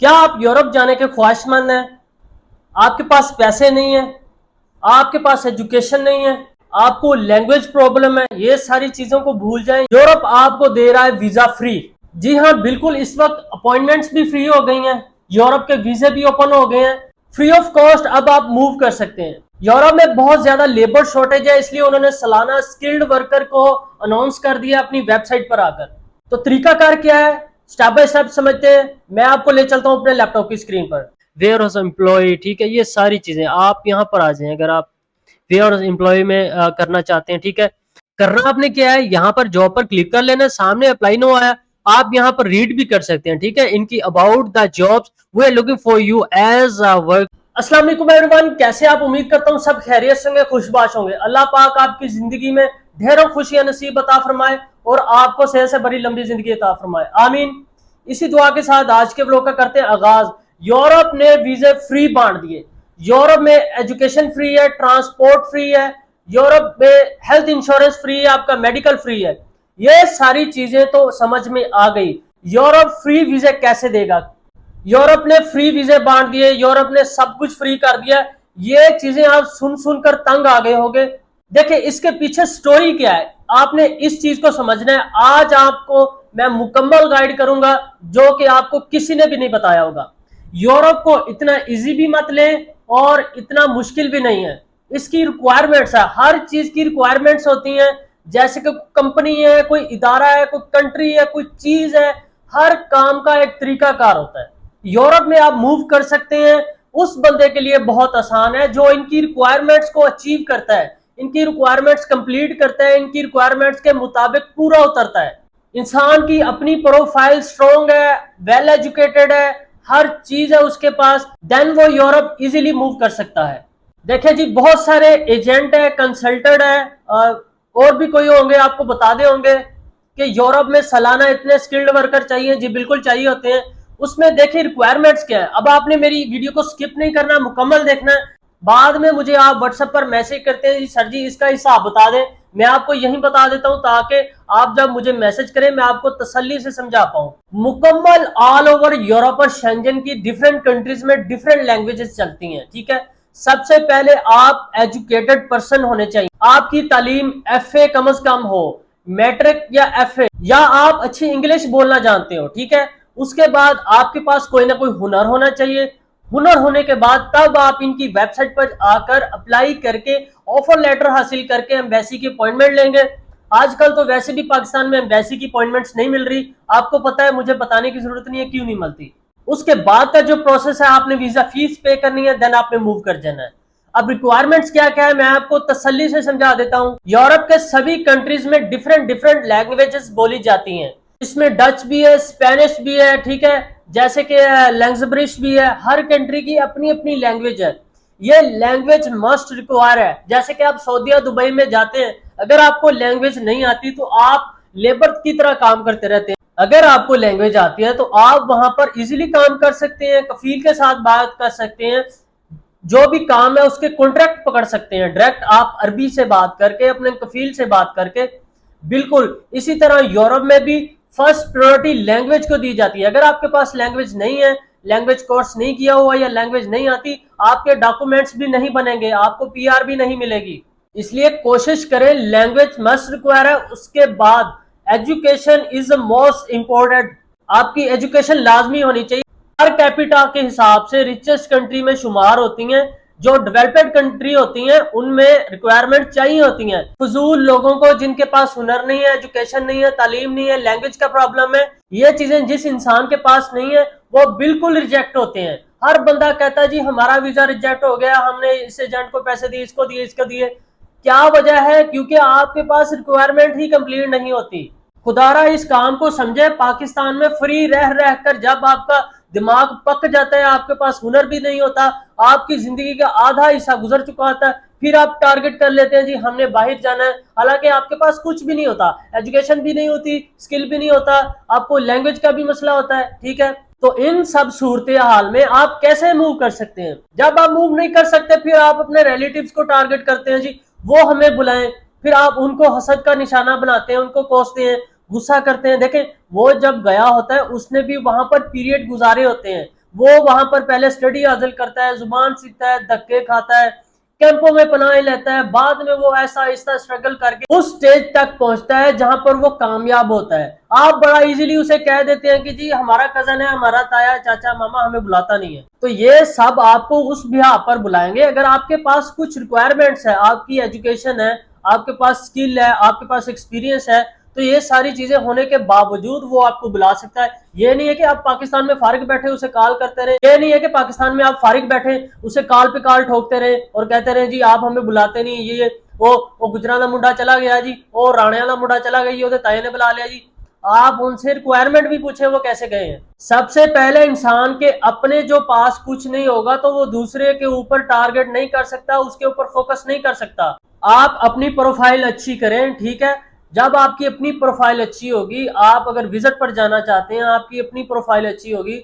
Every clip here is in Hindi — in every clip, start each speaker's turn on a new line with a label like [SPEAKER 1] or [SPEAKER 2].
[SPEAKER 1] क्या आप यूरोप जाने के ख्वाहिशमंद हैं? आपके पास पैसे नहीं है, आपके पास एजुकेशन नहीं है, आपको लैंग्वेज प्रॉब्लम है, ये सारी चीजों को भूल जाएं। यूरोप आपको दे रहा है वीजा फ्री। जी हाँ, बिल्कुल, इस वक्त अपॉइंटमेंट्स भी फ्री हो गई हैं, यूरोप के वीजे भी ओपन हो गए हैं, फ्री ऑफ कॉस्ट अब आप मूव कर सकते हैं। यूरोप में बहुत ज्यादा लेबर शॉर्टेज है, इसलिए उन्होंने सालाना स्किल्ड वर्कर को अनाउंस कर दिया अपनी वेबसाइट पर आकर। तो तरीकाकार क्या है, स्टेप बाय स्टेप समझते हैं। मैं आपको ले चलता हूं अपने लैपटॉप की स्क्रीन पर। वेयर हाउस एम्प्लॉय, ठीक है, ये सारी चीजें आप यहाँ पर आ जाएं। अगर आप वेयर हाउस एम्प्लॉय में करना चाहते हैं, ठीक है, करना आपने क्या है, यहाँ पर जॉब पर क्लिक कर लेना। सामने अप्लाई नो आया, आप यहाँ पर रीड भी कर सकते हैं, ठीक है, इनकी about the jobs we are looking for you as a work. अस्सलाम वालेकुम एवरीवन, कैसे आप? उम्मीद करता हूँ सब खैरियत से होंगे, खुशबाश होंगे। अल्लाह पाक आपकी जिंदगी में ढेरों खुशियां नसीब अता फरमाए और आपको सेहत से भरी लंबी जिंदगी अता फरमाए, आमीन। इसी दुआ के साथ आज के व्लॉग का करते हैं आगाज। यूरोप ने वीजे फ्री बांट दिए। यूरोप में एजुकेशन फ्री है, ट्रांसपोर्ट फ्री है, यूरोप में हेल्थ इंश्योरेंस फ्री है, आपका मेडिकल फ्री है। ये सारी चीजें तो समझ में आ गई। यूरोप फ्री वीजे कैसे देगा? यूरोप ने फ्री वीजे बांट दिए, यूरोप ने सब कुछ फ्री कर दिया। ये चीजें आप सुन सुनकर तंग आ गए होंगे। देखिए, इसके पीछे स्टोरी क्या है, आपने इस चीज को समझना है। आज आपको मैं मुकम्मल गाइड करूंगा जो कि आपको किसी ने भी नहीं बताया होगा। यूरोप को इतना इजी भी मत लें और इतना मुश्किल भी नहीं है। इसकी रिक्वायरमेंट्स है, हर चीज की रिक्वायरमेंट्स होती हैं। जैसे कि कंपनी है, कोई इदारा है, कोई कंट्री है, कोई चीज है, हर काम का एक तरीकाकार होता है। यूरोप में आप मूव कर सकते हैं, उस बंदे के लिए बहुत आसान है जो इनकी रिक्वायरमेंट्स को अचीव करता है, इनकी रिक्वायरमेंट्स कंप्लीट करता है, इनकी रिक्वायरमेंट्स के मुताबिक पूरा उतरता है। इंसान की अपनी प्रोफाइल स्ट्रॉन्ग है, वेल एजुकेटेड है, हर चीज है उसके पास, देन वो यूरोप इजीली मूव कर सकता है। देखिए जी, बहुत सारे एजेंट है, कंसल्टेंट है, और भी कोई होंगे आपको बता दे होंगे कि यूरोप में सालाना इतने स्किल्ड वर्कर चाहिए। जी बिल्कुल चाहिए होते हैं। उसमें देखिए रिक्वायरमेंट्स क्या है। अब आपने मेरी वीडियो को स्किप नहीं करना, मुकम्मल देखना है। बाद में मुझे आप व्हाट्सएप पर मैसेज करते हैं, जी सर जी इसका हिसाब बता दें, मैं आपको यही बता देता हूं ताकि आप जब मुझे मैसेज करें मैं आपको तसल्ली से समझा पाऊं। मुकम्मल ऑल ओवर यूरोप और शेंजन की डिफरेंट कंट्रीज में डिफरेंट लैंग्वेजेस चलती हैं, ठीक है। सबसे पहले आप एजुकेटेड पर्सन होने चाहिए, आपकी तालीम एफए कम से कम हो, मैट्रिक या एफए, या आप अच्छी इंग्लिश बोलना जानते हो, ठीक है। उसके बाद आपके पास कोई ना कोई हुनर होना चाहिए। हुनर होने के बाद तब आप इनकी वेबसाइट पर आकर अप्लाई करके ऑफर लेटर हासिल करके एम्बेसी की अपॉइंटमेंट लेंगे। आजकल तो वैसे भी पाकिस्तान में एम्बेसी की अपॉइंटमेंट्स नहीं मिल रही, आपको पता है, मुझे बताने की जरूरत नहीं है क्यों नहीं मिलती। उसके बाद का जो प्रोसेस है, आपने वीजा फीस पे करनी है, देन आपने मूव कर जाना है। अब रिक्वायरमेंट्स क्या क्या है मैं आपको तसल्ली से समझा देता हूं। यूरोप के सभी कंट्रीज में डिफरेंट डिफरेंट लैंग्वेजेस बोली जाती हैं। इसमें डच भी है, स्पेनिश भी है, ठीक है, जैसे कि लैंग्जब्रिश भी है। हर कंट्री की अपनी अपनी लैंग्वेज है, ये लैंग्वेज मस्ट रिक्वायर है। जैसे कि आप सऊदी दुबई में जाते हैं, अगर आपको लैंग्वेज नहीं आती तो आप लेबर की तरह काम करते रहते हैं। अगर आपको लैंग्वेज आती है तो आप वहां पर इजीली काम कर सकते हैं, कफील के साथ बात कर सकते हैं, जो भी काम है उसके कॉन्ट्रैक्ट पकड़ सकते हैं डायरेक्ट आप अरबी से बात करके, अपने कफील से बात करके। बिल्कुल इसी तरह यूरोप में भी फर्स्ट प्रायोरिटी लैंग्वेज को दी जाती है। अगर आपके पास लैंग्वेज नहीं है, लैंग्वेज कोर्स नहीं किया हुआ या लैंग्वेज नहीं आती, आपके डॉक्यूमेंट्स भी नहीं बनेंगे, आपको पीआर भी नहीं मिलेगी। इसलिए कोशिश करें, लैंग्वेज मस्ट रिक्वायर है। उसके बाद education is the most important, आपकी एजुकेशन लाजमी होनी चाहिए। पर कैपिटा के हिसाब से रिचेस्ट कंट्री में शुमार होती हैं। जो डेवलप्ड कंट्री होती हैं उनमें रिक्वायरमेंट चाहिए होती हैं फजूल लोगों को, जिनके पास हुनर नहीं है, एजुकेशन नहीं है, तालीम नहीं है, लैंग्वेज का प्रॉब्लम है। ये चीजें जिस इंसान के पास नहीं है वो बिल्कुल रिजेक्ट होते हैं। हर बंदा कहता है जी हमारा वीजा रिजेक्ट हो गया, हमने इस एजेंट को पैसे दिए, इसको दिए, इसको दिए। क्या वजह है? क्योंकि आपके पास रिक्वायरमेंट ही कंप्लीट नहीं होती। खुदारा इस काम को समझे, पाकिस्तान में फ्री रह रह कर जब आपका दिमाग पक जाता है, आपके पास हुनर भी नहीं होता, आपकी जिंदगी का आधा हिस्सा गुजर चुका होता है, फिर आप टारगेट कर लेते हैं जी हमने बाहर जाना है, हालांकि आपके पास कुछ भी नहीं होता, एजुकेशन भी नहीं होती, स्किल भी नहीं होता, आपको लैंग्वेज का भी मसला होता है, ठीक है। तो इन सब सूरत हाल में आप कैसे मूव कर सकते हैं? जब आप मूव नहीं कर सकते फिर आप अपने रिलेटिव्स को टारगेट करते हैं, जी वो हमें बुलाएं, फिर आप उनको हसद का निशाना बनाते हैं, उनको कोसते हैं, गुस्सा करते हैं। देखें, वो जब गया होता है उसने भी वहां पर पीरियड गुजारे होते हैं, वो वहां पर पहले स्टडी हासिल करता है, जुबान सीखता है, धक्के खाता है, कैंपों में पनाह लेता है, बाद में वो ऐसा आहिस्ता स्ट्रगल करके उस स्टेज तक पहुंचता है जहां पर वो कामयाब होता है। आप बड़ा इजीली उसे कह देते हैं कि जी हमारा कजन है, हमारा ताया चाचा मामा हमें बुलाता नहीं है। तो ये सब आपको उस बिहार पर बुलाएंगे अगर आपके पास कुछ रिक्वायरमेंट्स है, आपकी एजुकेशन है, आपके पास स्किल है, आपके पास एक्सपीरियंस है, तो ये सारी चीजें होने के बावजूद वो आपको बुला सकता है। ये नहीं है कि आप पाकिस्तान में फारिग बैठे उसे कॉल करते रहे, ये नहीं है कि पाकिस्तान में आप फारिग बैठे उसे कॉल पे कॉल ठोकते रहे और कहते रहे जी आप हमें बुलाते नहीं, ये वो गुजरात का मुंडा चला गया जी, वो राणे वाला मुंडा चला गया, ये ताए ने बुला लिया जी। आप उनसे रिक्वायरमेंट भी पूछे वो कैसे गए हैं। सबसे पहले इंसान के अपने जो पास कुछ नहीं होगा तो वो दूसरे के ऊपर टारगेट नहीं कर सकता, उसके ऊपर फोकस नहीं कर सकता। आप अपनी प्रोफाइल अच्छी करें, ठीक है। जब आपकी अपनी प्रोफाइल अच्छी होगी, आप अगर विजिट पर जाना चाहते हैं, आपकी अपनी प्रोफाइल अच्छी होगी,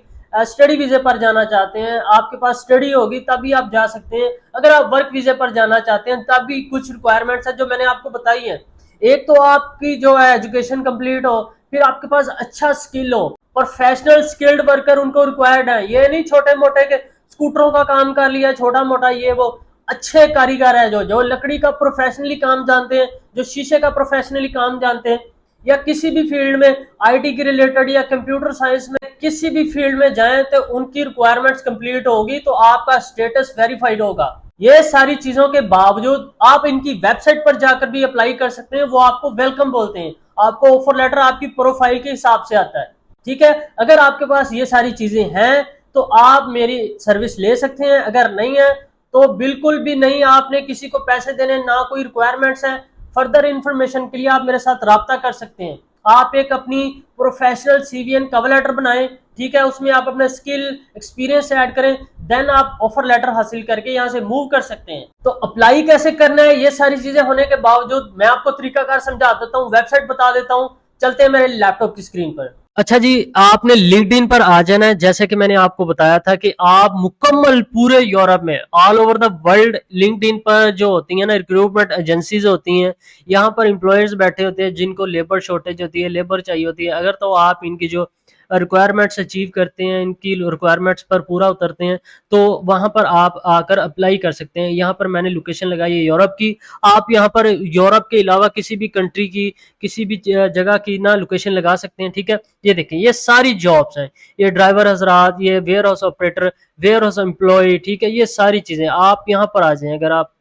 [SPEAKER 1] स्टडी वीजे पर जाना चाहते हैं, आपके पास स्टडी होगी तभी आप जा सकते हैं। अगर आप वर्क वीजे पर जाना चाहते हैं तब भी कुछ रिक्वायरमेंट्स है जो मैंने आपको बताई है। एक तो आपकी जो है एजुकेशन कंप्लीट हो, फिर आपके पास अच्छा स्किल हो, प्रोफेशनल स्किल्ड वर्कर उनको रिक्वायर्ड है। ये नहीं छोटे मोटे के स्कूटरों का काम कर लिया छोटा मोटा, ये वो अच्छे कारीगर है जो लकड़ी का प्रोफेशनली काम जानते हैं, जो शीशे का प्रोफेशनली काम जानते हैं, या किसी भी फील्ड में आईटी के रिलेटेड या कंप्यूटर साइंस में किसी भी फील्ड में जाएं तो उनकी रिक्वायरमेंट्स कंप्लीट होगी तो आपका स्टेटस वेरीफाइड होगा। ये सारी चीजों के बावजूद आप इनकी वेबसाइट पर जाकर भी अप्लाई कर सकते हैं, वो आपको वेलकम बोलते हैं, आपको ऑफर लेटर आपकी प्रोफाइल के हिसाब से आता है, ठीक है। अगर आपके पास ये सारी चीजें हैं तो आप मेरी सर्विस ले सकते हैं, अगर नहीं है तो बिल्कुल भी नहीं, आपने किसी को पैसे देने ना कोई रिक्वायरमेंट्स है। फर्दर इंफॉर्मेशन के लिए आप मेरे साथ राब्ता कर सकते हैं। आप एक अपनी professional CV and cover letter बनाएं, ठीक है, उसमें आप अपना स्किल एक्सपीरियंस ऐड करें, देन आप ऑफर लेटर हासिल करके यहाँ से मूव कर सकते हैं। तो अप्लाई कैसे करना है, ये सारी चीजें होने के बावजूद मैं आपको तरीकाकार समझा देता हूँ, वेबसाइट बता देता हूँ। चलते हैं मेरे लैपटॉप की स्क्रीन पर। अच्छा जी, आपने लिंक्डइन पर आ जाना है। जैसे कि मैंने आपको बताया था कि आप मुकम्मल पूरे यूरोप में all over the world LinkedIn पर जो होती है ना रिक्रूटमेंट एजेंसीज होती हैं, यहाँ पर एम्प्लॉयर्स बैठे होते हैं जिनको लेबर शॉर्टेज होती है, लेबर चाहिए होती है। अगर तो आप इनकी जो रिक्वायरमेंट्स अचीव करते हैं, इनकी रिक्वायरमेंट्स पर पूरा उतरते हैं, तो वहां पर आप आकर अप्लाई कर सकते हैं। यहाँ पर मैंने लोकेशन लगाई है यूरोप की। आप यहाँ पर यूरोप के अलावा किसी भी कंट्री की किसी भी जगह की ना लोकेशन लगा सकते हैं, ठीक है। ये देखें, ये सारी जॉब्स हैं, ये ड्राइवर हजरात, ये warehouse operator, warehouse employ, ठीक है। ये सारी चीजें आप यहाँ पर आ जाएं अगर आप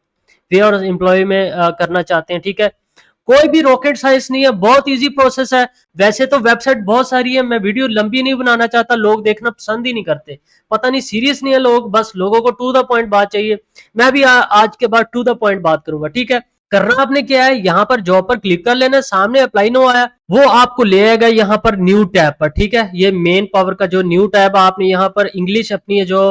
[SPEAKER 1] वेयर हाउस एम्प्लॉय में करना चाहते हैं, ठीक है। कोई भी रॉकेट साइंस नहीं है, बहुत इजी प्रोसेस है। वैसे तो वेबसाइट बहुत सारी है, मैं वीडियो लंबी नहीं बनाना चाहता, लोग देखना पसंद ही नहीं करते, पता नहीं सीरियस नहीं है लोग, बस लोगों को टू द पॉइंट बात चाहिए। मैं भी आज के बाद टू द पॉइंट बात करूंगा, ठीक है। करना आपने क्या है, यहाँ पर जॉब पर क्लिक कर लेना, सामने अप्लाई नो आया वो आपको ले आएगा यहाँ पर न्यू टैब पर, ठीक है। ये मेन पावर का जो न्यू टैब, आपने यहाँ पर इंग्लिश अपनी जो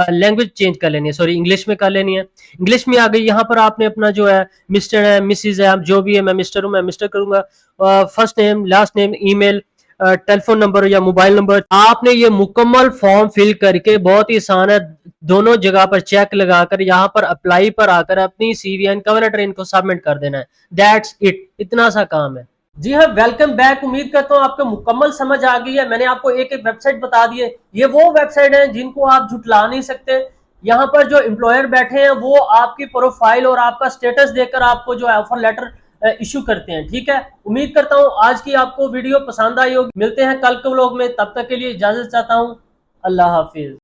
[SPEAKER 1] लैंग्वेज चेंज कर लेनी है, सॉरी इंग्लिश में कर लेनी है। इंग्लिश में आ गई, यहाँ पर आपने अपना जो है मिस्टर है, मिसिज है, आप जो भी है, मैं मिस्टर हूँ मैं मिस्टर करूंगा, first name, last name, email, telephone number या मोबाइल नंबर। आपने ये मुकम्मल फॉर्म फिल करके, बहुत ही आसान है, दोनों जगह पर चेक लगाकर यहाँ पर अप्लाई पर आकर अपनी सीवी एंड कवर लेटर इनको सबमिट कर देना है। दैट्स इट, इतना सा काम है। जी हाँ, वेलकम बैक। उम्मीद करता हूँ आपको मुकम्मल समझ आ गई है। मैंने आपको एक एक वेबसाइट बता दी है, ये वो वेबसाइट है जिनको आप झुटला नहीं सकते। यहाँ पर जो एम्प्लॉयर बैठे हैं वो आपकी प्रोफाइल और आपका स्टेटस देखकर आपको जो है ऑफर लेटर इशू करते हैं, ठीक है। उम्मीद करता हूँ आज की आपको वीडियो पसंद आई होगी। मिलते हैं कल के व्लॉग में, तब तक के लिए इजाजत चाहता हूँ। अल्लाह हाफिज।